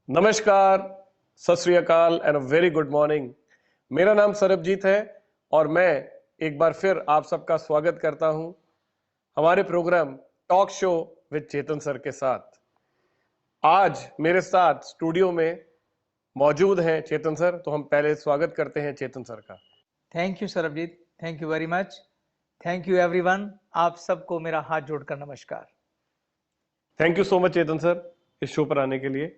नमस्कार, सत श्री अकाल and a very good morning. मेरा नाम सरबजीत है और मैं एक बार फिर आप सबका स्वागत करता हूं हमारे programme talk show with Chetan sir के साथ। आज मेरे साथ स्टूडियो में मौजूद हैं चेतन सर, तो हम पहले स्वागत करते हैं चेतन सर का। Thank you Sarabjit, thank you very much. Thank you everyone, आप सबको मेरा हाथ जोड़कर नमस्कार। Thank you so much Chetan sir इस शो पर आने के लिए।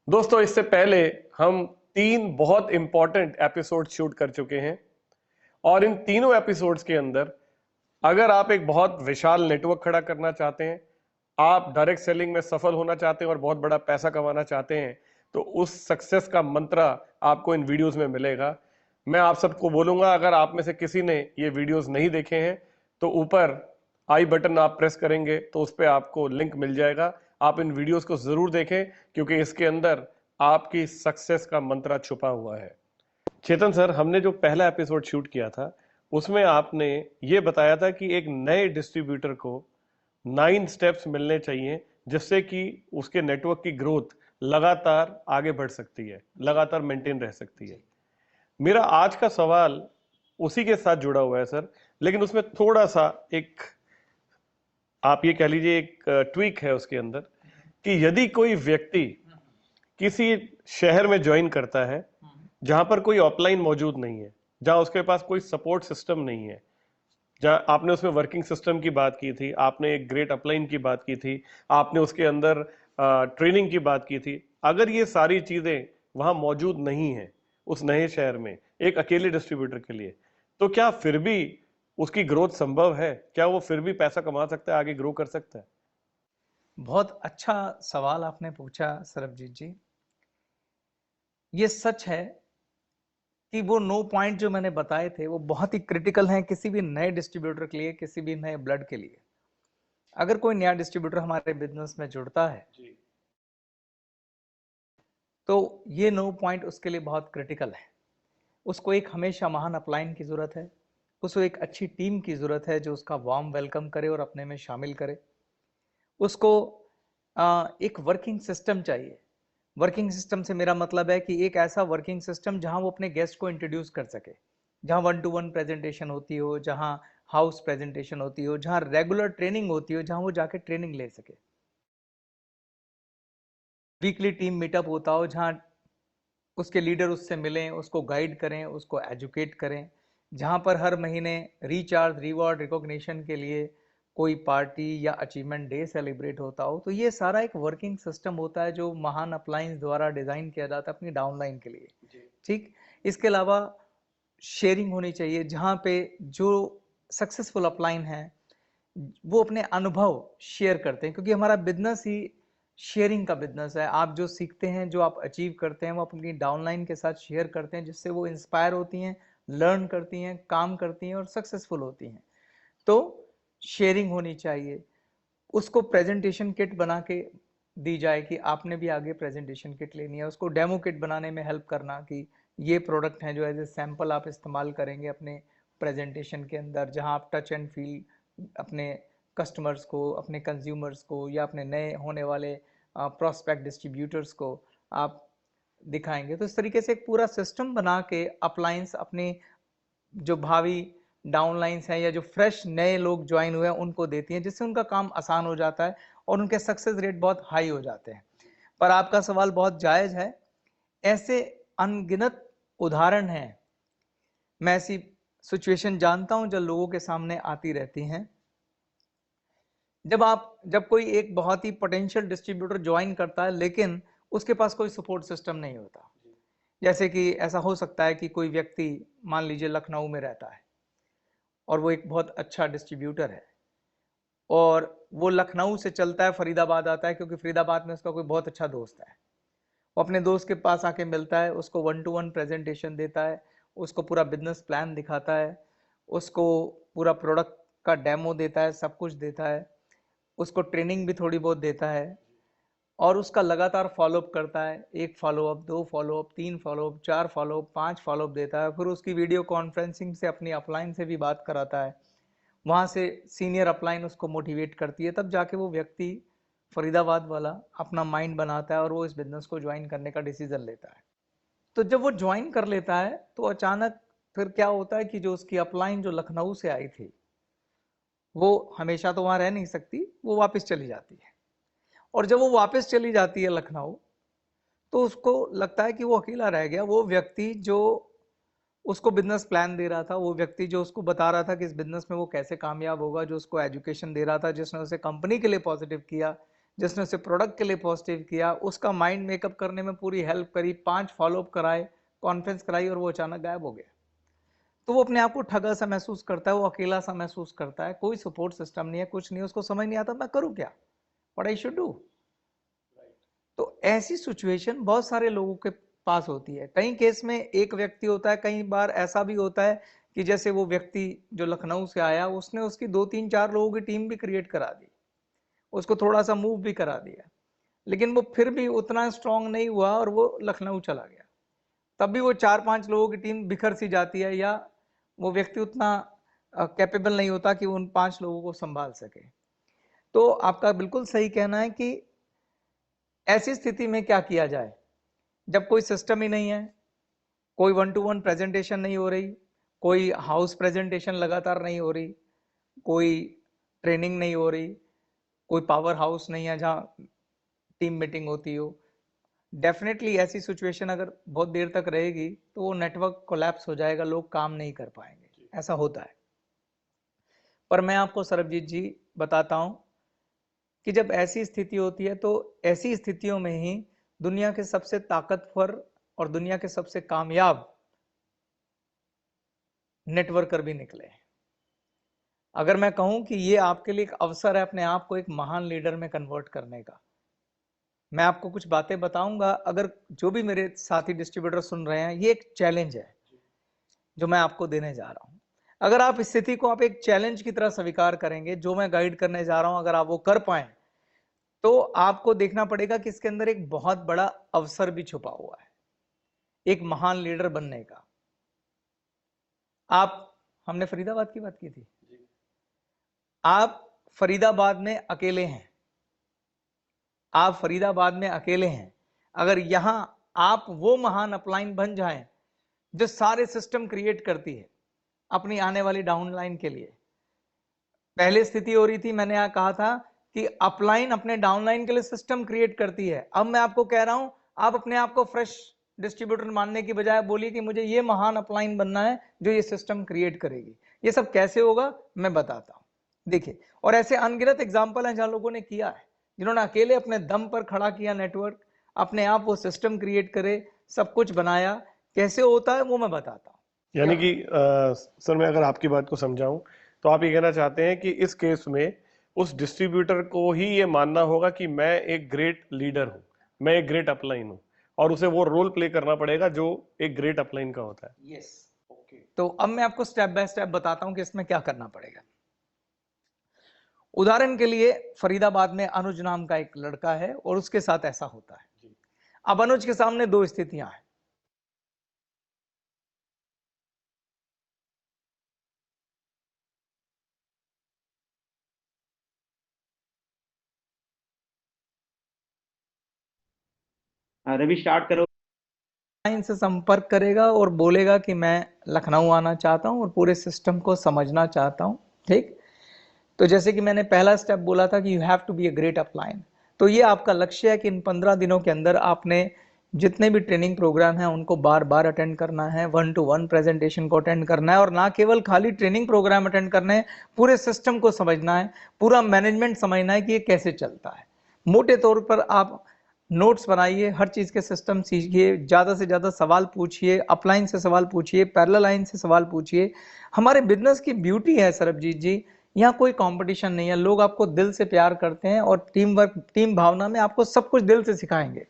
दोस्तों, इससे पहले हम 3 बहुत इंपॉर्टेंट एपिसोड शूट कर चुके हैं और इन तीनों एपिसोड्स के अंदर अगर आप एक बहुत विशाल नेटवर्क खड़ा करना चाहते हैं, आप डायरेक्ट सेलिंग में सफल होना चाहते हैं और बहुत बड़ा पैसा कमाना चाहते हैं, तो उस सक्सेस का मंत्र आपको इन वीडियोस में मिलेगा। मैं आप सबको बोलूंगा, अगर आप में से किसी ने ये वीडियोस नहीं देखे हैं तो ऊपर आई बटन आप प्रेस करेंगे तो उस पर आपको लिंक मिल जाएगा। आप इन वीडियोस को जरूर देखें क्योंकि इसके अंदर आपकी सक्सेस का मंत्र छुपा हुआ है। चेतन सर, हमने जो पहला एपिसोड शूट किया था उसमें आपने ये बताया था कि एक नए डिस्ट्रीब्यूटर को 9 स्टेप्स मिलने चाहिए जिससे कि उसके नेटवर्क की ग्रोथ लगातार आगे बढ़ सकती है, लगातार मेंटेन रह सकती है। मेरा आज का सवाल उसी के साथ जुड़ा हुआ है सर, लेकिन उसमें थोड़ा सा एक, आप ये कह लीजिए, एक ट्वीक है उसके अंदर कि यदि कोई व्यक्ति किसी शहर में ज्वाइन करता है जहां पर कोई ऑफलाइन मौजूद नहीं है, जहां उसके पास कोई सपोर्ट सिस्टम नहीं है, जहां आपने उसमें वर्किंग सिस्टम की बात की थी, आपने एक ग्रेट अपलाइन की बात की थी, आपने उसके अंदर ट्रेनिंग की बात की थी, अगर ये सारी चीजें वहां मौजूद नहीं है उस नए शहर में एक अकेले डिस्ट्रीब्यूटर के लिए, तो क्या फिर भी उसकी ग्रोथ संभव है? क्या वो फिर भी पैसा कमा सकता है, आगे ग्रो कर सकता है? बहुत अच्छा सवाल आपने पूछा सरबजीत जी। ये सच है कि वो 9 पॉइंट जो मैंने बताए थे वो बहुत ही क्रिटिकल हैं किसी भी नए डिस्ट्रीब्यूटर के लिए, किसी भी नए ब्लड के लिए। अगर कोई नया डिस्ट्रीब्यूटर हमारे बिजनेस में जुड़ता है तो ये 9 पॉइंट उसके लिए बहुत क्रिटिकल है। उसको एक हमेशा महान अपलाइन की जरूरत है, उसको एक अच्छी टीम की जरूरत है जो उसका वार्म वेलकम करे और अपने में शामिल करे। उसको एक वर्किंग सिस्टम चाहिए। वर्किंग सिस्टम से मेरा मतलब है कि एक ऐसा वर्किंग सिस्टम जहां वो अपने गेस्ट को इंट्रोड्यूस कर सके, जहां 1-to-1 प्रेजेंटेशन होती हो, जहां हाउस प्रेजेंटेशन होती हो, जहां रेगुलर ट्रेनिंग होती हो, जहां वो जाके ट्रेनिंग ले सके। वीकली टीम मीटअप होता हो जहां उसके लीडर उससे मिलें, उसको गाइड करें, उसको एजुकेट करें, जहां पर हर महीने रिचार्ज, रिवॉर्ड, रिकॉग्निशन के लिए कोई पार्टी या अचीवमेंट डे सेलिब्रेट होता हो। तो ये सारा एक वर्किंग सिस्टम होता है जो महान अप्लायंस द्वारा डिजाइन किया जाता है अपनी डाउनलाइन के लिए। ठीक, इसके अलावा शेयरिंग होनी चाहिए जहां पे जो सक्सेसफुल अपलाइन है वो अपने अनुभव शेयर करते हैं, क्योंकि हमारा बिजनेस ही शेयरिंग का बिजनेस है। आप जो सीखते हैं, जो आप अचीव करते हैं, वो अपनी डाउनलाइन के साथ शेयर करते हैं, जिससे वो इंस्पायर होती हैं, लर्न करती हैं, काम करती हैं और सक्सेसफुल होती हैं। तो शेयरिंग होनी चाहिए। उसको प्रेजेंटेशन किट बना के दी जाए कि आपने भी आगे प्रेजेंटेशन किट लेनी है। उसको डेमो किट बनाने में हेल्प करना कि ये प्रोडक्ट हैं जो एज ए सैंपल आप इस्तेमाल करेंगे अपने प्रेजेंटेशन के अंदर, जहां आप टच एंड फील अपने कस्टमर्स को, अपने कंज्यूमर्स को या अपने नए होने वाले प्रोस्पेक्ट डिस्ट्रीब्यूटर्स को आप दिखाएंगे। तो इस तरीके से एक पूरा सिस्टम बना के अप्लायंस अपने जो भावी डाउनलाइंस हैं या जो फ्रेश नए लोग ज्वाइन हुए हैं उनको देती हैं, जिससे उनका काम आसान हो जाता है और उनके सक्सेस रेट बहुत हाई हो जाते हैं। पर आपका सवाल बहुत जायज है। ऐसे अनगिनत उदाहरण हैं, मैं ऐसी सिचुएशन जानता हूं जो लोगों के सामने आती रहती हैं। जब कोई एक बहुत ही पोटेंशियल डिस्ट्रीब्यूटर ज्वाइन करता है लेकिन उसके पास कोई सपोर्ट सिस्टम नहीं होता। जैसे कि ऐसा हो सकता है कि कोई व्यक्ति मान लीजिए लखनऊ में रहता है और वो एक बहुत अच्छा डिस्ट्रीब्यूटर है और वो लखनऊ से चलता है, फरीदाबाद आता है क्योंकि फरीदाबाद में उसका कोई बहुत अच्छा दोस्त है। वो अपने दोस्त के पास आके मिलता है, उसको 1-to-1 प्रेजेंटेशन देता है, उसको पूरा बिजनेस प्लान दिखाता है, उसको पूरा प्रोडक्ट का डेमो देता है, सब कुछ देता है, उसको ट्रेनिंग भी थोड़ी बहुत देता है और उसका लगातार फॉलोअप करता है। 1 follow up, 2 follow up, 3 follow up, 4 follow up, 5 follow up देता है। फिर उसकी वीडियो कॉन्फ्रेंसिंग से अपनी अपलाइन से भी बात कराता है। वहाँ से सीनियर अपलाइन उसको मोटिवेट करती है, तब जाके वो व्यक्ति फरीदाबाद वाला अपना माइंड बनाता है और वो इस बिजनेस को ज्वाइन करने का डिसीजन लेता है। तो जब वो ज्वाइन कर लेता है तो अचानक फिर क्या होता है कि जो उसकी अपलाइन जो लखनऊ से आई थी वो हमेशा तो वहां रह नहीं सकती, वो वापस चली जाती है। और जब वो वापस चली जाती है लखनऊ तो उसको लगता है कि वो अकेला रह गया। वो व्यक्ति जो उसको बिजनेस प्लान दे रहा था, वो व्यक्ति जो उसको बता रहा था कि इस बिजनेस में वो कैसे कामयाब होगा, जो उसको एजुकेशन दे रहा था, जिसने उसे कंपनी के लिए पॉजिटिव किया, जिसने उसे प्रोडक्ट के लिए पॉजिटिव किया, उसका माइंड मेकअप करने में पूरी हेल्प करी, 5 फॉलोअप कराए, कॉन्फ्रेंस कराई, और वो अचानक गायब हो गया। तो वो अपने आप को ठगा सा महसूस करता है, वो अकेला सा महसूस करता है, कोई सपोर्ट सिस्टम नहीं है, कुछ नहीं है, उसको समझ नहीं आता मैं करूँ क्या, व्हाट आई शुड डू। तो ऐसी सिचुएशन बहुत सारे लोगों के पास होती है। कई केस में एक व्यक्ति होता है, कई बार ऐसा भी होता है कि जैसे वो व्यक्ति जो लखनऊ से आया उसने उसकी 2-3-4 लोगों की टीम भी क्रिएट करा दी, उसको थोड़ा सा मूव भी करा दिया, लेकिन वो फिर भी उतना स्ट्रांग नहीं हुआ और वो लखनऊ चला गया। तब भी वो 4-5 लोगों की टीम बिखर सी जाती है, या वो व्यक्ति उतना कैपेबल नहीं होता कि उन 5 लोगों को संभाल सके। तो आपका बिल्कुल सही कहना है कि ऐसी स्थिति में क्या किया जाए जब कोई सिस्टम ही नहीं है, कोई 1-to-1 प्रेजेंटेशन नहीं हो रही, कोई हाउस प्रेजेंटेशन लगातार नहीं हो रही, कोई ट्रेनिंग नहीं हो रही, कोई पावर हाउस नहीं है जहाँ टीम मीटिंग होती हो। डेफिनेटली ऐसी सिचुएशन अगर बहुत देर तक रहेगी तो वो नेटवर्क कोलैप्स हो जाएगा, लोग काम नहीं कर पाएंगे, ऐसा होता है। पर मैं आपको सरबजीत जी बताता हूं कि जब ऐसी स्थिति होती है तो ऐसी स्थितियों में ही दुनिया के सबसे ताकतवर और दुनिया के सबसे कामयाब नेटवर्कर भी निकले हैं। अगर मैं कहूं कि ये आपके लिए एक अवसर है अपने आप को एक महान लीडर में कन्वर्ट करने का, मैं आपको कुछ बातें बताऊंगा। अगर जो भी मेरे साथी डिस्ट्रीब्यूटर सुन रहे हैं, ये एक चैलेंज है जो मैं आपको देने जा रहा हूं। अगर आप इस स्थिति को आप एक चैलेंज की तरह स्वीकार करेंगे, जो मैं गाइड करने जा रहा हूं, अगर आप वो कर पाए तो आपको देखना पड़ेगा कि इसके अंदर एक बहुत बड़ा अवसर भी छुपा हुआ है एक महान लीडर बनने का। हमने फरीदाबाद की बात की थी, आप फरीदाबाद में अकेले हैं, आप फरीदाबाद में अकेले हैं। अगर यहां आप वो महान अपलाइन बन जाएं जो सारे सिस्टम क्रिएट करती है अपनी आने वाली डाउनलाइन के लिए। पहले स्थिति हो रही थी, मैंने यहां कहा था कि अपलाइन अपने डाउनलाइन के लिए सिस्टम क्रिएट करती है। अब मैं आपको कह रहा हूं, आप अपने आप को फ्रेश डिस्ट्रीब्यूटर मानने की बजाय बोलिए कि मुझे ये महान अपलाइन बनना है जो ये सिस्टम क्रिएट करेगी। ये सब कैसे होगा मैं बताता हूं। देखिए, और ऐसे अनगिनत एग्जाम्पल हैं जहां लोगों ने किया है, जिन्होंने अकेले अपने दम पर खड़ा किया नेटवर्क, अपने आप वो सिस्टम क्रिएट करे, सब कुछ बनाया। कैसे होता है वो मैं बताता हूँ। यानी कि सर, मैं अगर आपकी बात को समझाऊं तो आप ये कहना चाहते हैं कि इस केस में उस डिस्ट्रीब्यूटर को ही ये मानना होगा कि मैं एक ग्रेट लीडर हूं, मैं एक ग्रेट अपलाइन हूं, और उसे वो रोल प्ले करना पड़ेगा जो एक ग्रेट अपलाइन का होता है। Yes, okay. तो अब मैं आपको स्टेप बाय स्टेप बताता हूं कि इसमें क्या करना पड़ेगा। उदाहरण के लिए फरीदाबाद में अनुज नाम का एक लड़का है और उसके साथ ऐसा होता है। अब अनुज के सामने 2 स्थितियां हैं। रवि स्टार्ट करो। लाइन से संपर्क करेगा और बोलेगा कि मैं लखनऊ आना चाहता हूं और पूरे सिस्टम को समझना चाहता हूं। ठीक, तो जैसे कि मैंने पहला स्टेप बोला था कि you have to be a great upline, तो ये आपका लक्ष्य है कि इन 15 दिनों के अंदर आपने जितने भी ट्रेनिंग प्रोग्राम हैं उनको बार बार अटेंड करना है, 1-to-1 प्रेजेंटेशन को अटेंड करना है, और ना केवल खाली ट्रेनिंग प्रोग्राम अटेंड करने हैं, पूरे सिस्टम को समझना है, पूरा मैनेजमेंट समझना है कि ये कैसे चलता है। मोटे तौर पर आप नोट्स बनाइए, हर चीज़ के सिस्टम सीखिए, ज़्यादा से ज़्यादा सवाल पूछिए, अपलाइन से सवाल पूछिए, पैरेलल लाइन से सवाल पूछिए। हमारे बिजनेस की ब्यूटी है सरबजीत जी, यहाँ कोई कंपटीशन नहीं है, लोग आपको दिल से प्यार करते हैं और टीम वर्क, टीम भावना में आपको सब कुछ दिल से सिखाएंगे।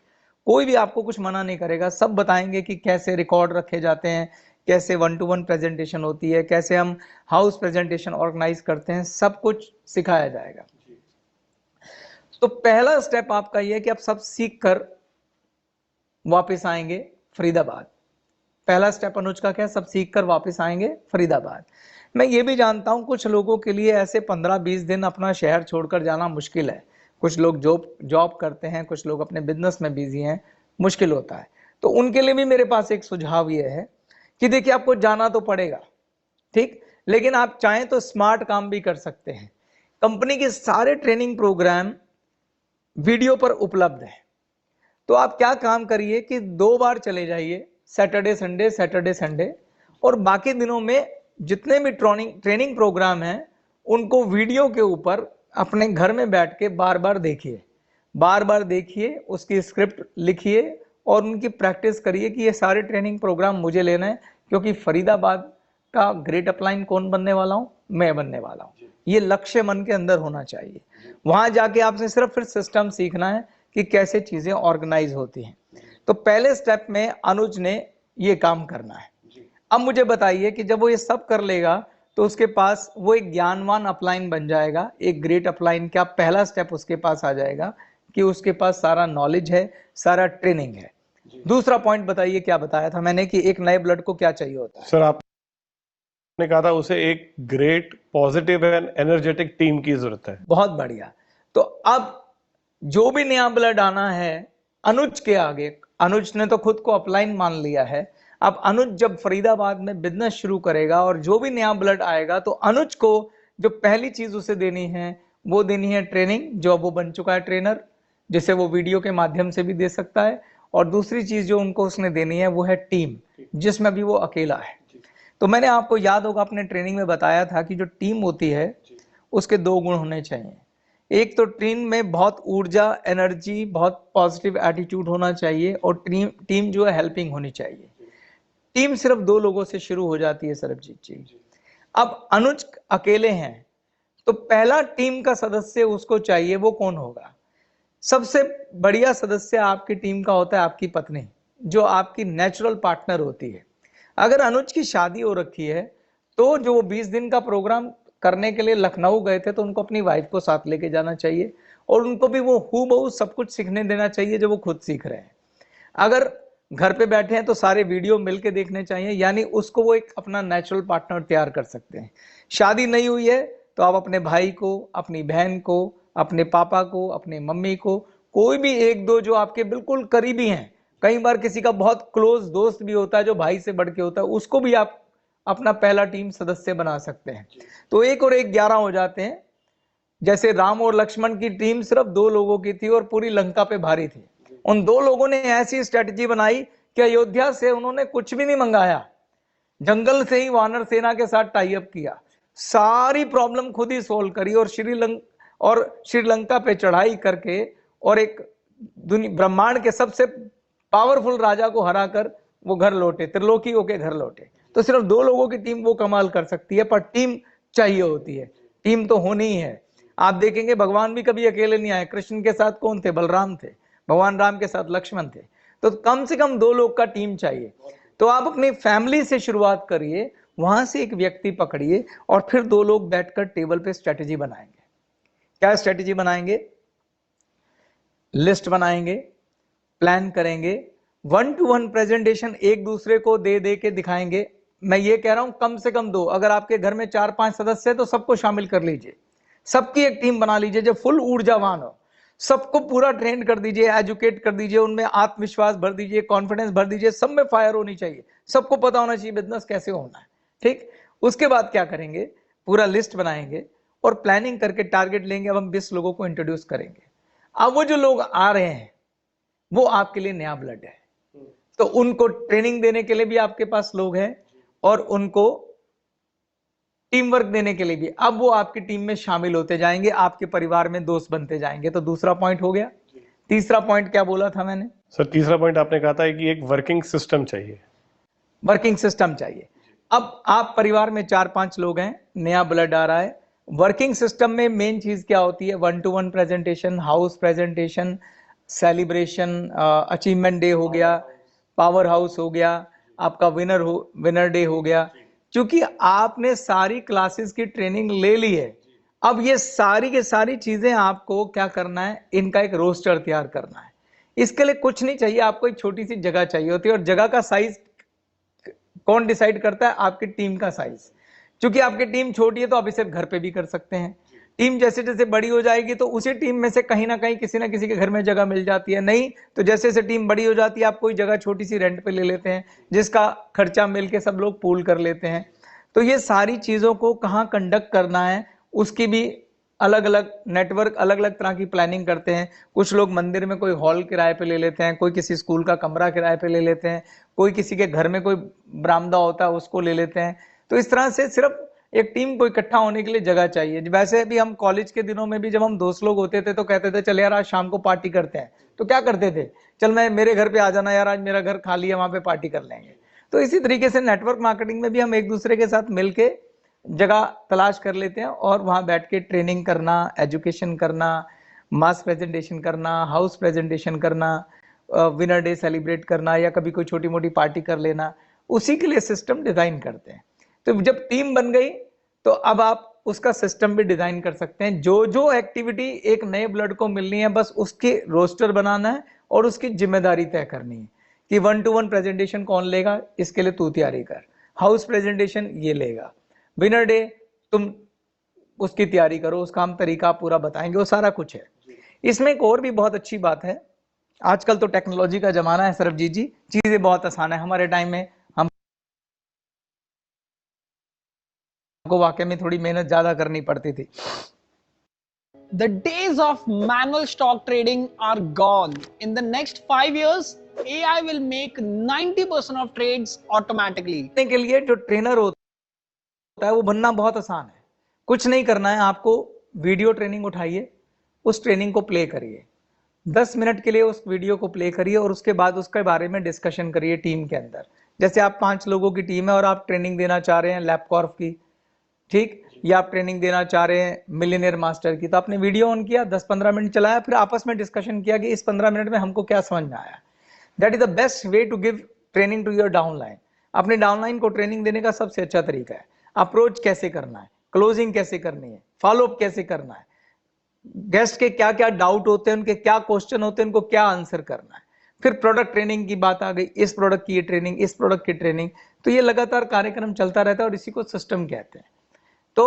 कोई भी आपको कुछ मना नहीं करेगा, सब बताएंगे कि कैसे रिकॉर्ड रखे जाते हैं, कैसे 1-to-1 प्रेजेंटेशन होती है, कैसे हम हाउस प्रेजेंटेशन ऑर्गेनाइज करते हैं, सब कुछ सिखाया जाएगा। तो पहला स्टेप आपका यह है कि आप सब सीख कर वापस आएंगे फरीदाबाद। पहला स्टेप अनुज का क्या है? सब सीख कर वापस आएंगे फरीदाबाद। मैं ये भी जानता हूं कुछ लोगों के लिए ऐसे 15-20 दिन अपना शहर छोड़कर जाना मुश्किल है, कुछ लोग जॉब करते हैं, कुछ लोग अपने बिजनेस में बिजी हैं, मुश्किल होता है। तो उनके लिए भी मेरे पास एक सुझाव ये है कि देखिए आपको जाना तो पड़ेगा, ठीक, लेकिन आप चाहें तो स्मार्ट काम भी कर सकते हैं। कंपनी के सारे ट्रेनिंग प्रोग्राम वीडियो पर उपलब्ध है। तो आप क्या काम करिए कि 2 बार चले जाइए, सैटरडे संडे, और बाकी दिनों में जितने भी ट्रेनिंग प्रोग्राम हैं उनको वीडियो के ऊपर अपने घर में बैठ के बार बार देखिए, उसकी स्क्रिप्ट लिखिए और उनकी प्रैक्टिस करिए कि ये सारे ट्रेनिंग प्रोग्राम मुझे लेना है, क्योंकि फरीदाबाद का ग्रेट अपलाइन कौन बनने वाला हूँ, मैं बनने वाला हूँ। ये लक्ष्य मन के अंदर होना चाहिए। वहां जाके आपने सिर्फ फिर सिस्टम सीखना है कि कैसे चीजें ऑर्गेनाइज होती हैं। तो पहले स्टेप में अनुज ने ये काम करना है। अब मुझे बताइए कि जब वो ये सब कर लेगा तो उसके पास वो एक ज्ञानवान अपलाइन बन जाएगा, एक ग्रेट अपलाइन का पहला स्टेप उसके पास आ जाएगा कि उसके पास सारा नॉलेज है, सारा ट्रेनिंग है। दूसरा पॉइंट बताइए, क्या बताया था मैंने कि एक नए ब्लड को क्या चाहिए होता है? सर आपने कहा था उसे एक great positive and energetic team की जरूरत है। बहुत बढ़िया। तो अब जो भी नया ब्लड आना है अनुज के आगे, अनुज ने तो खुद को अपलाइन मान लिया है, अब अनुज जब फरीदाबाद में बिजनेस शुरू करेगा और जो भी नया ब्लड आएगा तो अनुज को जो पहली चीज उसे देनी है वो देनी है ट्रेनिंग, जो अब वो बन चुका है ट्रेनर, जिसे वो वीडियो के माध्यम से भी दे सकता है। और दूसरी चीज जो उनको उसने देनी है वो है टीम, जिसमें भी वो अकेला है। तो मैंने आपको याद होगा अपने ट्रेनिंग में बताया था कि जो टीम होती है उसके 2 गुण होने चाहिए। एक तो टीम में बहुत ऊर्जा, एनर्जी, बहुत पॉजिटिव एटीट्यूड होना चाहिए, और टीम जो है हेल्पिंग होनी चाहिए। टीम सिर्फ 2 लोगों से शुरू हो जाती है सरबजीत जी। अब अनुज अकेले हैं तो पहला टीम का सदस्य उसको चाहिए, वो कौन होगा? सबसे बढ़िया सदस्य आपकी टीम का होता है आपकी पत्नी, जो आपकी नेचुरल पार्टनर होती है। अगर अनुज की शादी हो रखी है तो जो वो 20 दिन का प्रोग्राम करने के लिए लखनऊ गए थे तो उनको अपनी वाइफ को साथ लेके जाना चाहिए और उनको भी वो हूबहू सब कुछ सीखने देना चाहिए जो वो खुद सीख रहे हैं। अगर घर पे बैठे हैं तो सारे वीडियो मिलके देखने चाहिए, यानी उसको वो एक अपना नेचुरल पार्टनर तैयार कर सकते हैं। शादी नहीं हुई है तो आप अपने भाई को, अपनी बहन को, अपने पापा को, अपने मम्मी को, कोई भी 1-2 जो आपके बिल्कुल करीबी हैं, कई बार किसी का बहुत क्लोज दोस्त भी होता है जो भाई से बढ़ के होता है, उसको भी आप अपना पहला टीम सदस्य बना सकते हैं। तो 1 और 1 11 हो जाते हैं। जैसे राम और लक्ष्मण की टीम सिर्फ 2 लोगों की थी और पूरी लंका पे भारी थी। उन 2 लोगों ने ऐसी स्ट्रेटजी बनाई कि अयोध्या से उन्होंने कुछ भी नहीं मंगाया, जंगल से ही वानर सेना के साथ टाई अप किया, सारी प्रॉब्लम खुद ही सोल्व करी और श्रीलंका पे चढ़ाई करके और एक ब्रह्मांड के सबसे पावरफुल राजा को हराकर वो घर लौटे, त्रिलोकी होके घर लौटे। तो सिर्फ 2 लोगों की टीम वो कमाल कर सकती है, पर टीम चाहिए होती है, टीम तो होनी ही है। आप देखेंगे भगवान भी कभी अकेले नहीं आए। कृष्ण के साथ कौन थे? बलराम थे। भगवान राम के साथ लक्ष्मण थे। तो कम से कम 2 लोग का टीम चाहिए। तो आप अपनी फैमिली से शुरुआत करिए, वहां से एक व्यक्ति पकड़िए और फिर 2 लोग बैठकर टेबल पे स्ट्रेटेजी बनाएंगे। क्या स्ट्रेटेजी बनाएंगे? लिस्ट बनाएंगे, प्लान करेंगे, 1-to-1 प्रेजेंटेशन एक दूसरे को दे के दिखाएंगे। मैं ये कह रहा हूं कम से कम 2, अगर आपके घर में 4-5 सदस्य है तो सबको शामिल कर लीजिए, सबकी एक टीम बना लीजिए जो फुल ऊर्जावान हो, सबको पूरा ट्रेन कर दीजिए, एजुकेट कर दीजिए, उनमें आत्मविश्वास भर दीजिए, कॉन्फिडेंस भर दीजिए, सब में फायर होनी चाहिए, सबको पता होना चाहिए बिजनेस कैसे होना है। ठीक, उसके बाद क्या करेंगे? पूरा लिस्ट बनाएंगे और प्लानिंग करके टारगेट लेंगे। अब हम 20 लोगों को इंट्रोड्यूस करेंगे। अब वो जो लोग आ रहे हैं वो आपके लिए नया ब्लड है, तो उनको ट्रेनिंग देने के लिए भी आपके पास लोग हैं और उनको टीम वर्क देने के लिए भी। अब वो आपकी टीम में शामिल होते जाएंगे, आपके परिवार में दोस्त बनते जाएंगे। तो दूसरा पॉइंट हो गया। तीसरा पॉइंट क्या बोला था मैंने? सर तीसरा पॉइंट आपने कहा था कि एक वर्किंग सिस्टम चाहिए। वर्किंग सिस्टम चाहिए। अब आप परिवार में 4-5 लोग हैं, नया ब्लड आ रहा है। वर्किंग सिस्टम में मेन चीज क्या होती है? 1-to-1 presentation, house presentation, celebration, achievement day हो गया, पावर हाउस हो गया, आपका विनर डे हो गया। क्योंकि आपने सारी क्लासेस की ट्रेनिंग ले ली है, अब ये सारी की सारी चीजें आपको क्या करना है? इनका एक रोस्टर तैयार करना है। इसके लिए कुछ नहीं चाहिए, आपको एक छोटी सी जगह चाहिए होती है, और जगह का साइज कौन डिसाइड करता है? आपकी टीम का साइज। क्योंकि आपकी टीम छोटी है तो आप इसे घर पे भी कर सकते हैं, टीम जैसे जैसे बड़ी हो जाएगी तो उसी टीम में से कहीं ना कहीं किसी ना किसी के घर में जगह मिल जाती है, नहीं तो जैसे जैसे टीम बड़ी हो जाती है आप कोई जगह छोटी सी रेंट पे ले लेते हैं जिसका खर्चा मिलके सब लोग पूल कर लेते हैं। तो ये सारी चीज़ों को कहाँ कंडक्ट करना है उसकी भी अलग अलग नेटवर्क अलग अलग तरह की प्लानिंग करते हैं। कुछ लोग मंदिर में कोई हॉल किराए पे ले लेते हैं, कोई किसी स्कूल का कमरा किराए पे ले लेते हैं, कोई किसी के घर में कोई बरामदा होता है उसको ले लेते हैं। तो इस तरह से सिर्फ एक टीम को इकट्ठा होने के लिए जगह चाहिए। वैसे भी हम कॉलेज के दिनों में भी जब हम दोस्त लोग होते थे तो कहते थे चल यार आज शाम को पार्टी करते हैं, तो क्या करते थे, चल मैं मेरे घर पे आ जाना यार, आज मेरा घर खाली है वहां पे पार्टी कर लेंगे। तो इसी तरीके से नेटवर्क मार्केटिंग में भी हम एक दूसरे के साथ मिलके जगह तलाश कर लेते हैं और वहां बैठ के ट्रेनिंग करना, एजुकेशन करना, मास प्रेजेंटेशन करना, हाउस प्रेजेंटेशन करना, विनर डे सेलिब्रेट करना या कभी कोई छोटी मोटी पार्टी कर लेना, उसी के लिए सिस्टम डिजाइन करते हैं। तो जब टीम बन गई तो अब आप उसका सिस्टम भी डिजाइन कर सकते हैं। जो जो एक्टिविटी एक नए ब्लड को मिलनी है बस उसके रोस्टर बनाना है और उसकी जिम्मेदारी तय करनी है कि 1-to-1 प्रेजेंटेशन कौन लेगा, इसके लिए तू तैयारी कर, हाउस प्रेजेंटेशन ये लेगा, विनर डे तुम उसकी तैयारी करो, उसका हम तरीका पूरा बताएंगे, वो सारा कुछ है। इसमें एक और भी बहुत अच्छी बात है, आजकल तो टेक्नोलॉजी का जमाना है सरबजीत जी, चीजें बहुत आसान है। हमारे टाइम में हमको वाकई में थोड़ी मेहनत ज्यादा करनी पड़ती थी। The days of manual stock trading are gone. In the next 5 years, AI will make 90% of trades automatically. के लिए जो ट्रेनर होता है वो बनना बहुत आसान है। कुछ नहीं करना है, आपको वीडियो ट्रेनिंग उठाइए, उस ट्रेनिंग को प्ले करिए, 10 मिनट के लिए उस वीडियो को प्ले करिए और उसके बाद उसके बारे में डिस्कशन करिए टीम के अंदर। जैसे आप 5 लोगों की टीम है और आप ट्रेनिंग देना चाह रहे हैं लैपकॉर्प की, ठीक, या आप ट्रेनिंग देना चाह रहे हैं मिलियनेयर मास्टर की, तो आपने वीडियो ऑन किया, 10-15 मिनट चलाया, फिर आपस में डिस्कशन किया कि इस 15 मिनट में हमको क्या समझ में आया। That is the best way to give training to your downline. अपने डाउनलाइन को ट्रेनिंग देने का सबसे अच्छा तरीका है। अप्रोच कैसे करना है, क्लोजिंग कैसे करनी है, फॉलोअप कैसे करना है, गेस्ट के क्या क्या डाउट होते हैं, उनके क्या क्वेश्चन होते हैं, उनको क्या आंसर करना है। फिर प्रोडक्ट ट्रेनिंग की बात आ गई, इस प्रोडक्ट की ये ट्रेनिंग, इस प्रोडक्ट की ट्रेनिंग। तो ये लगातार कार्यक्रम चलता रहता है और इसी को सिस्टम कहते हैं। तो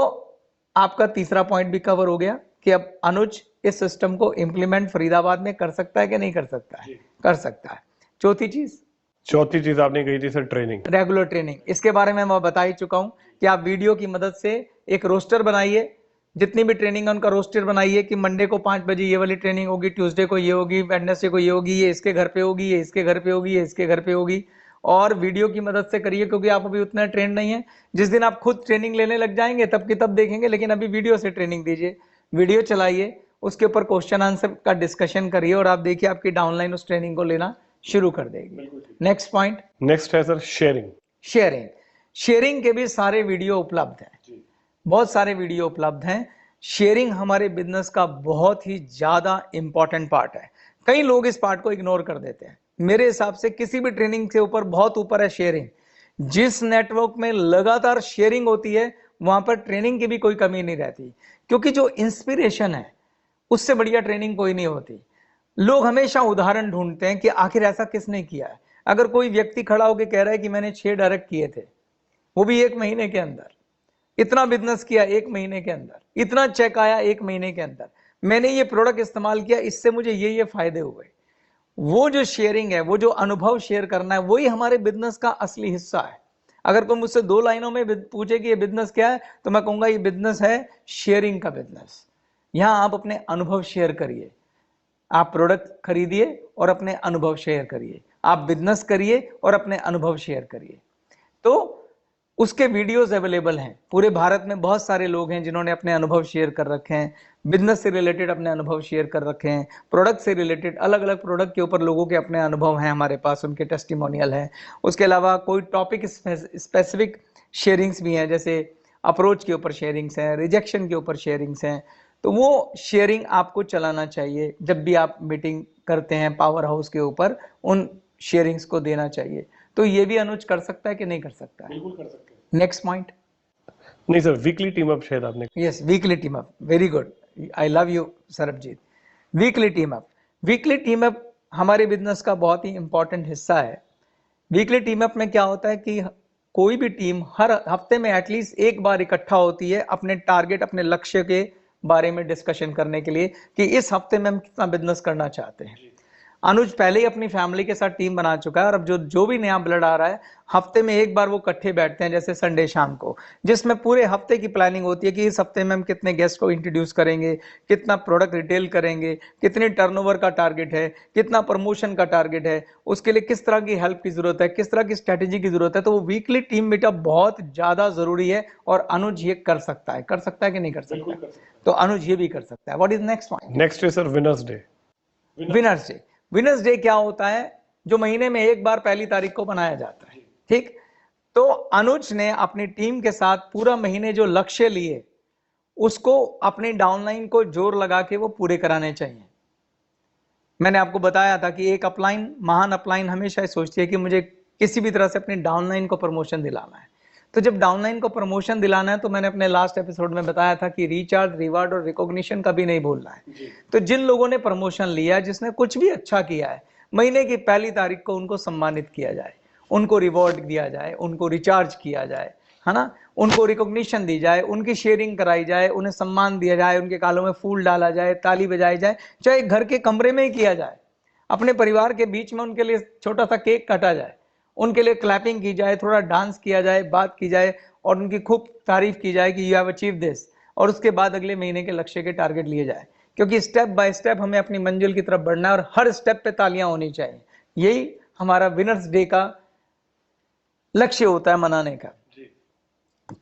आपका तीसरा पॉइंट भी कवर हो गया कि अब अनुज इस सिस्टम को इंप्लीमेंट फरीदाबाद में कर सकता है कि नहीं कर सकता है, कर सकता है। चौथी चीज आपने कही थी सर, ट्रेनिंग, रेगुलर ट्रेनिंग। इसके बारे में मैं बता ही चुका हूं कि आप वीडियो की मदद से एक रोस्टर बनाइए, जितनी भी ट्रेनिंग है उनका रोस्टर बनाइए कि मंडे को 5 बजे ये वाली ट्रेनिंग होगी, ट्यूसडे को ये होगी, वेडनेसडे को ये होगी, ये इसके घर पे होगी, ये इसके घर पे होगी, ये इसके घर पे होगी। और वीडियो की मदद से करिए क्योंकि आप अभी उतना ट्रेंड नहीं है। जिस दिन आप खुद ट्रेनिंग लेने लग जाएंगे तब की तब देखेंगे, लेकिन अभी वीडियो से ट्रेनिंग दीजिए, वीडियो चलाइए, उसके ऊपर क्वेश्चन आंसर का डिस्कशन करिए और आप देखिए आपकी डाउनलाइन उस ट्रेनिंग को लेना शुरू कर देगी। नेक्स्ट पॉइंट, नेक्स्ट है सर शेयरिंग। शेयरिंग के भी सारे वीडियो उपलब्ध हैं, बहुत सारे वीडियो उपलब्ध हैं। शेयरिंग हमारे बिजनेस का बहुत ही ज्यादा इंपॉर्टेंट पार्ट है। कई लोग इस पार्ट को इग्नोर कर देते हैं। मेरे हिसाब से किसी भी ट्रेनिंग से ऊपर बहुत ऊपर है शेयरिंग। जिस नेटवर्क में लगातार शेयरिंग होती है वहां पर ट्रेनिंग की भी कोई कमी नहीं रहती, क्योंकि जो इंस्पिरेशन है उससे बढ़िया ट्रेनिंग कोई नहीं होती। लोग हमेशा उदाहरण ढूंढते हैं कि आखिर ऐसा किसने किया है। अगर कोई व्यक्ति खड़ा होकर कह रहा है कि मैंने 6 डायरेक्ट किए थे, वो भी 1 महीने के अंदर, इतना बिजनेस किया 1 महीने के अंदर, इतना चेक आया 1 महीने के अंदर, मैंने ये प्रोडक्ट इस्तेमाल किया, इससे मुझे ये फायदे हुए, वो जो शेयरिंग है, वो जो अनुभव शेयर करना है, वही हमारे बिजनेस का असली हिस्सा है। अगर कोई मुझसे 2 लाइनों में पूछे कि ये बिजनेस क्या है, तो मैं कहूंगा ये बिजनेस है शेयरिंग का बिजनेस। यहां आप अपने अनुभव शेयर करिए, आप प्रोडक्ट खरीदिए और अपने अनुभव शेयर करिए, आप बिजनेस करिए और अपने अनुभव शेयर करिए। तो उसके वीडियोस अवेलेबल हैं। पूरे भारत में बहुत सारे लोग हैं जिन्होंने अपने अनुभव शेयर कर रखे हैं, बिजनेस से रिलेटेड अपने अनुभव शेयर कर रखे हैं, प्रोडक्ट से रिलेटेड अलग अलग प्रोडक्ट के ऊपर लोगों के अपने अनुभव हैं हमारे पास, उनके टेस्टिमोनियल हैं। उसके अलावा कोई टॉपिक स्पेसिफिक शेयरिंग्स भी हैं, जैसे अप्रोच के ऊपर शेयरिंग्स हैं, रिजेक्शन के ऊपर शेयरिंग्स हैं। तो वो शेयरिंग आपको चलाना चाहिए जब भी आप मीटिंग करते हैं पावर हाउस के ऊपर, उन शेयरिंग्स को देना चाहिए। तो ये भी अनुज कर सकता है कि नहीं कर सकता है? बिल्कुल कर सकते हैं। Next point. नहीं सर, वीकली टीम अप शायद आपने। Yes, weekly team up, very good, I love you Sarabjit. Weekly team up हमारे बिजनेस का बहुत ही इंपॉर्टेंट हिस्सा है। वीकली टीम अप में क्या होता है कि कोई भी टीम हर हफ्ते में एटलीस्ट एक बार इकट्ठा होती है अपने टारगेट, अपने लक्ष्य के बारे में डिस्कशन करने के लिए कि इस हफ्ते में हम कितना बिजनेस करना चाहते हैं। अनुज पहले ही अपनी फैमिली के साथ टीम बना चुका है और अब जो भी नया ब्लड आ रहा है हफ्ते में एक बार वो इकट्ठे बैठते हैं, जैसे संडे शाम को, जिसमें पूरे हफ्ते की प्लानिंग होती है कि इस हफ्ते में हम कितने गेस्ट को इंट्रोड्यूस करेंगे, कितना प्रोडक्ट रिटेल करेंगे, कितनी टर्नओवर का टारगेट है, कितना प्रमोशन का टारगेट है, उसके लिए किस तरह की हेल्प की जरूरत है, किस तरह की स्ट्रेटेजी की जरूरत है। तो वो वीकली टीम मीटअप बहुत ज्यादा जरूरी है और अनुज ये कर सकता है कि नहीं कर सकता? तो अनुज ये भी कर सकता है। What is next point? Next है sir winners day. Winners day. Winners day क्या होता है? जो महीने में एक बार 1 तारीख को मनाया जाता है, ठीक? तो अनुज ने अपनी टीम के साथ पूरा महीने जो लक्ष्य लिए उसको अपनी डाउनलाइन को जोर लगा के वो पूरे कराने चाहिए। मैंने आपको बताया था कि एक अपलाइन, महान अपलाइन हमेशा सोचती है कि मुझे किसी भी तरह से अपनी डाउनलाइन को प्रमोशन दिलाना है। तो जब डाउनलाइन को प्रमोशन दिलाना है तो मैंने अपने लास्ट एपिसोड में बताया था कि रिचार्ज, रिवार्ड और रिकॉग्निशन का भी नहीं भूलना है। तो जिन लोगों ने प्रमोशन लिया, जिसने कुछ भी अच्छा किया है, महीने की 1 तारीख को उनको सम्मानित किया जाए, उनको रिवॉर्ड दिया जाए, उनको रिचार्ज किया जाए, है ना, उनको रिकॉग्निशन दी जाए, उनकी शेयरिंग कराई जाए, उन्हें सम्मान दिया जाए, उनके गालों में फूल डाला जाए, ताली बजाई जाए, चाहे घर के कमरे में ही किया जाए, अपने परिवार के बीच में उनके लिए छोटा सा केक काटा जाए, उनके लिए क्लैपिंग की जाए, थोड़ा डांस किया जाए, बात की जाए और उनकी खूब तारीफ की जाए कि यू हैव अचीव दिस, और उसके बाद अगले महीने के लक्ष्य के टारगेट लिए जाए। क्योंकि स्टेप बाय स्टेप हमें अपनी मंजिल की तरफ बढ़ना है और हर स्टेप पे तालियां होनी चाहिए। यही हमारा विनर्स डे का लक्ष्य होता है मनाने का।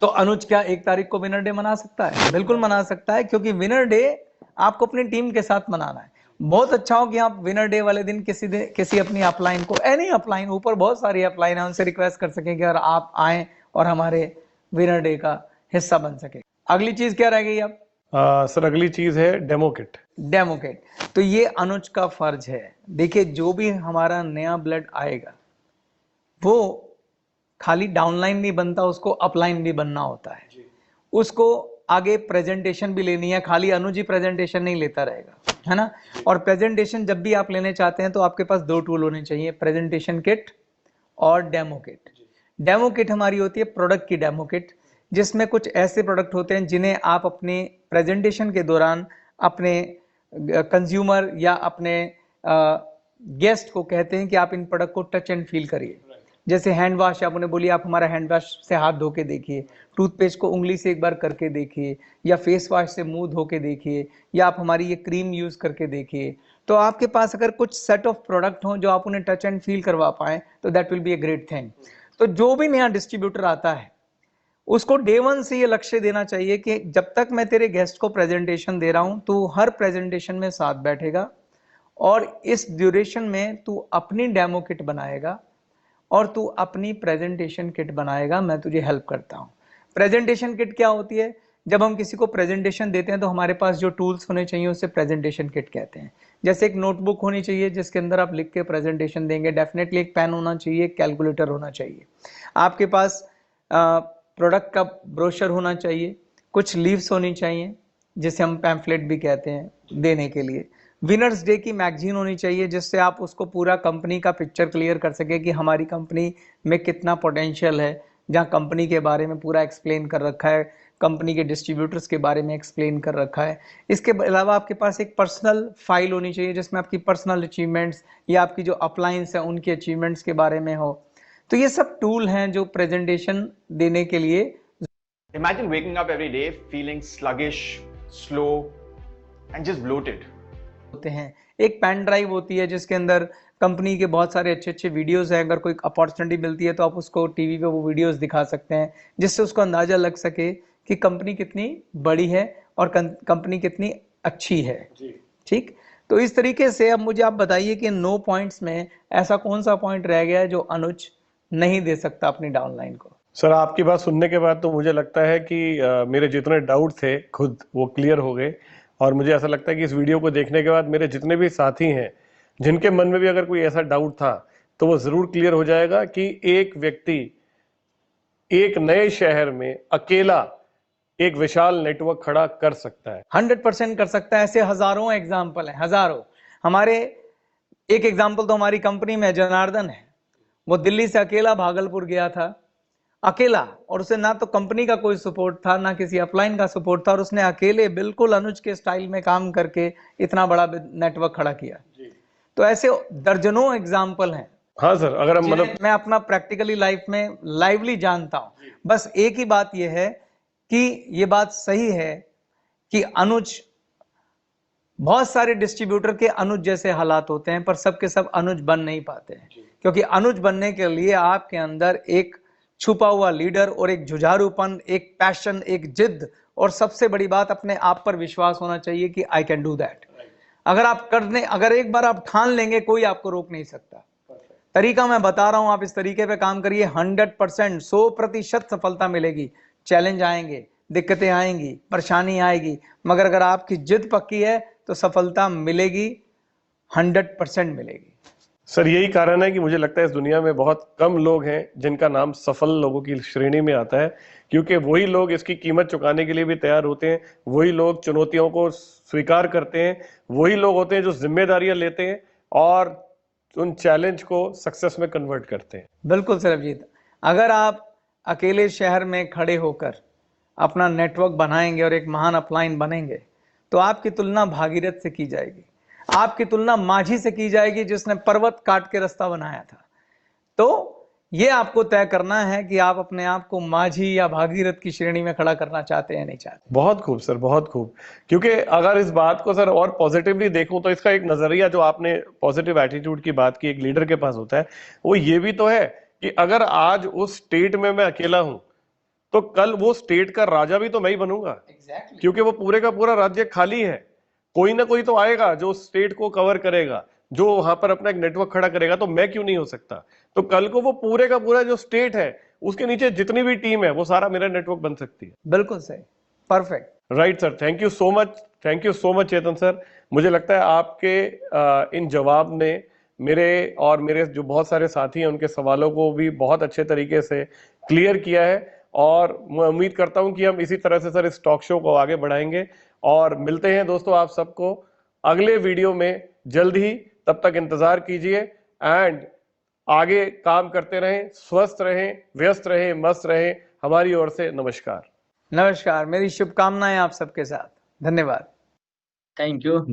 तो अनुज क्या 1 तारीख को विनर डे मना सकता है? बिल्कुल मना सकता है, क्योंकि विनर डे आपको अपनी टीम के साथ मनाना है। बहुत अच्छा हो कि आप विनर डे वाले दिन किसी अपनी अपलाइन को, एनी अपलाइन, ऊपर बहुत सारी अपलाइन है, उनसे रिक्वेस्ट कर सकें कि अगर आप आए और हमारे विनर डे का हिस्सा बन सके। अगली चीज क्या रह गई अब? सर अगली चीज है डेमो किट। Demo kit. तो ये अनुज का फर्ज है। देखिए, जो भी हमारा नया ब्लड आएगा वो खाली डाउनलाइन नहीं बनता, उसको अपलाइन भी बनना होता है। उसको आगे प्रेजेंटेशन भी लेनी है, खाली अनुज ही प्रेजेंटेशन नहीं लेता रहेगा, है ना। और प्रेजेंटेशन जब भी आप लेने चाहते हैं तो आपके पास 2 टूल होने चाहिए, प्रेजेंटेशन किट और डेमो किट। डेमो किट हमारी होती है प्रोडक्ट की डेमो किट, जिसमें कुछ ऐसे प्रोडक्ट होते हैं जिन्हें आप अपने प्रेजेंटेशन के दौरान अपने कंज्यूमर या अपने गेस्ट को कहते हैं कि आप इन प्रोडक्ट को टच एंड फील करिए। जैसे हैंड वॉश, आप उन्हें बोलिए आप हमारा हैंड वॉश से हाथ धो के देखिए, टूथपेस्ट को उंगली से एक बार करके देखिए, या फेस वॉश से मुंह धो के देखिए, या आप हमारी ये क्रीम यूज करके देखिए। तो आपके पास अगर कुछ सेट ऑफ प्रोडक्ट हो जो आप उन्हें टच एंड फील करवा पाए तो that will be a great thing. तो जो भी नया डिस्ट्रीब्यूटर आता है उसको डे 1 से ये लक्ष्य देना चाहिए कि जब तक मैं तेरे गेस्ट को प्रेजेंटेशन दे रहा हूं, तू हर प्रेजेंटेशन में साथ बैठेगा और इस ड्यूरेशन में तू अपनी डेमो किट बनाएगा और तू अपनी प्रेजेंटेशन किट बनाएगा। मैं तुझे हेल्प करता हूं। प्रेजेंटेशन किट क्या होती है? जब हम किसी को प्रेजेंटेशन देते हैं तो हमारे पास जो टूल्स होने चाहिए उसे प्रेजेंटेशन किट कहते हैं। जैसे एक नोटबुक होनी चाहिए जिसके अंदर आप लिख के प्रेजेंटेशन देंगे, डेफिनेटली एक पेन होना चाहिए, कैलकुलेटर होना चाहिए, आपके पास प्रोडक्ट का ब्रोशर होना चाहिए, कुछ लीव्स होनी चाहिए जिसे हम पैम्फलेट भी कहते हैं देने के लिए। विनर्स डे की मैगजीन होनी चाहिए जिससे आप उसको पूरा कंपनी का पिक्चर क्लियर कर सके कि हमारी कंपनी में कितना पोटेंशियल है, जहां कंपनी के बारे में पूरा एक्सप्लेन कर रखा है, कंपनी के डिस्ट्रीब्यूटर्स के बारे में एक्सप्लेन कर रखा है। इसके अलावा आपके पास एक पर्सनल फाइल होनी चाहिए जिसमें आपकी पर्सनल अचीवमेंट्स या आपकी जो अपलाइंस है उनकी अचीवमेंट्स के बारे में हो। तो ये सब टूल हैं जो प्रेजेंटेशन देने के लिए। Imagine waking up every day feeling sluggish, slow and just bloated. होते हैं। एक पेन ड्राइव होती है जिसके अंदर कंपनी के बहुत सारे अच्छे अच्छे वीडियोस हैं। अगर कोई अपॉर्चुनिटी मिलती है तो आप उसको टीवी पे वो वीडियोस दिखा सकते हैं जिससे उसको अंदाजा लग सके कि कंपनी कितनी बड़ी है और कंपनी कितनी अच्छी है। ठीक, तो इस तरीके से अब मुझे आप बताइए कि 9 पॉइंट्स में ऐसा कौन सा पॉइंट रह गया है जो अनुज नहीं दे सकता अपनी डाउनलाइन को। सर आपकी बात सुनने के बाद तो मुझे लगता है कि मेरे जितने डाउट थे खुद वो क्लियर हो गए, और मुझे ऐसा लगता है कि इस वीडियो को देखने के बाद मेरे जितने भी साथी हैं जिनके मन में भी अगर कोई ऐसा डाउट था तो वो जरूर क्लियर हो जाएगा कि एक व्यक्ति एक नए शहर में अकेला एक विशाल नेटवर्क खड़ा कर सकता है। 100% कर सकता है। ऐसे हजारों एग्जाम्पल हैं, हजारों। हमारे एक एग्जाम्पल तो हमारी कंपनी में जनार्दन है। वो दिल्ली से अकेला भागलपुर गया था अकेला, और उसे ना तो कंपनी का कोई सपोर्ट था ना किसी अपलाइन का सपोर्ट था, और उसने अकेले बिल्कुल अनुज के स्टाइल में काम करके इतना बड़ा नेटवर्क खड़ा किया। तो ऐसे दर्जनों एग्जाम्पल हैं हाँ सर, अगर हम जिन्हें मतलब मैं अपना प्रैक्टिकली लाइफ में लाइवली जानता हूं। बस एक ही बात यह है कि ये बात सही है कि अनुज, बहुत सारे डिस्ट्रीब्यूटर के अनुज जैसे हालात होते हैं, पर सबके सब अनुज बन नहीं पाते हैं, क्योंकि अनुज बनने के लिए आपके अंदर एक छुपा हुआ लीडर और एक जुझारूपन, एक पैशन, एक जिद, और सबसे बड़ी बात अपने आप पर विश्वास होना चाहिए कि आई कैन डू दैट। अगर एक बार आप ठान लेंगे, कोई आपको रोक नहीं सकता। तरीका मैं बता रहा हूं, आप इस तरीके पे काम करिए, 100%, 100% सफलता मिलेगी। चैलेंज आएंगे, दिक्कतें आएंगी, परेशानी आएगी, मगर अगर आपकी जिद पक्की है तो सफलता मिलेगी, 100% मिलेगी। सर यही कारण है कि मुझे लगता है इस दुनिया में बहुत कम लोग हैं जिनका नाम सफल लोगों की श्रेणी में आता है, क्योंकि वही लोग इसकी कीमत चुकाने के लिए भी तैयार होते हैं, वही लोग चुनौतियों को स्वीकार करते हैं, वही लोग होते हैं जो जिम्मेदारियां लेते हैं और उन चैलेंज को सक्सेस में कन्वर्ट करते हैं। बिल्कुल सरबजीत, अगर आप अकेले शहर में खड़े होकर अपना नेटवर्क बनाएंगे और एक महान अपलाइन बनेंगे, तो आपकी तुलना भागीरथ से की जाएगी, आपकी तुलना माझी से की जाएगी जिसने पर्वत काट के रास्ता बनाया था। तो ये आपको तय करना है कि आप अपने आप को माझी या भागीरथ की श्रेणी में खड़ा करना चाहते हैं, नहीं चाहते। बहुत खूब सर, बहुत खूब। क्योंकि अगर इस बात को सर और पॉजिटिवली देखूं तो इसका एक नजरिया, जो आपने पॉजिटिव एटीट्यूड की बात की एक लीडर के पास होता है, वो ये भी तो है कि अगर आज उस स्टेट में मैं अकेला हूं तो कल वो स्टेट का राजा भी तो मैं ही बनूंगा। क्योंकि वो पूरे का पूरा राज्य खाली है, कोई ना कोई तो आएगा जो स्टेट को कवर करेगा, जो वहां पर अपना एक नेटवर्क खड़ा करेगा, तो मैं क्यों नहीं हो सकता? तो कल को वो पूरे का पूरा जो स्टेट है उसके नीचे जितनी भी टीम है वो सारा मेरा नेटवर्क बन सकती है। बिल्कुल सही, perfect. Right sir, thank you so much, thank you so much Chetan sir. मुझे लगता है आपके इन जवाब ने मेरे और मेरे जो बहुत सारे साथी हैं उनके सवालों को भी बहुत अच्छे तरीके से क्लियर किया है, और मैं उम्मीद करता हूं कि हम इसी तरह से सर इस टॉक शो को आगे बढ़ाएंगे। और मिलते हैं दोस्तों आप सबको अगले वीडियो में जल्द ही, तब तक इंतजार कीजिए एंड आगे काम करते रहें, स्वस्थ रहें, व्यस्त रहें, मस्त रहें। हमारी ओर से नमस्कार। नमस्कार, मेरी शुभकामनाएं आप सबके साथ। धन्यवाद। Thank you.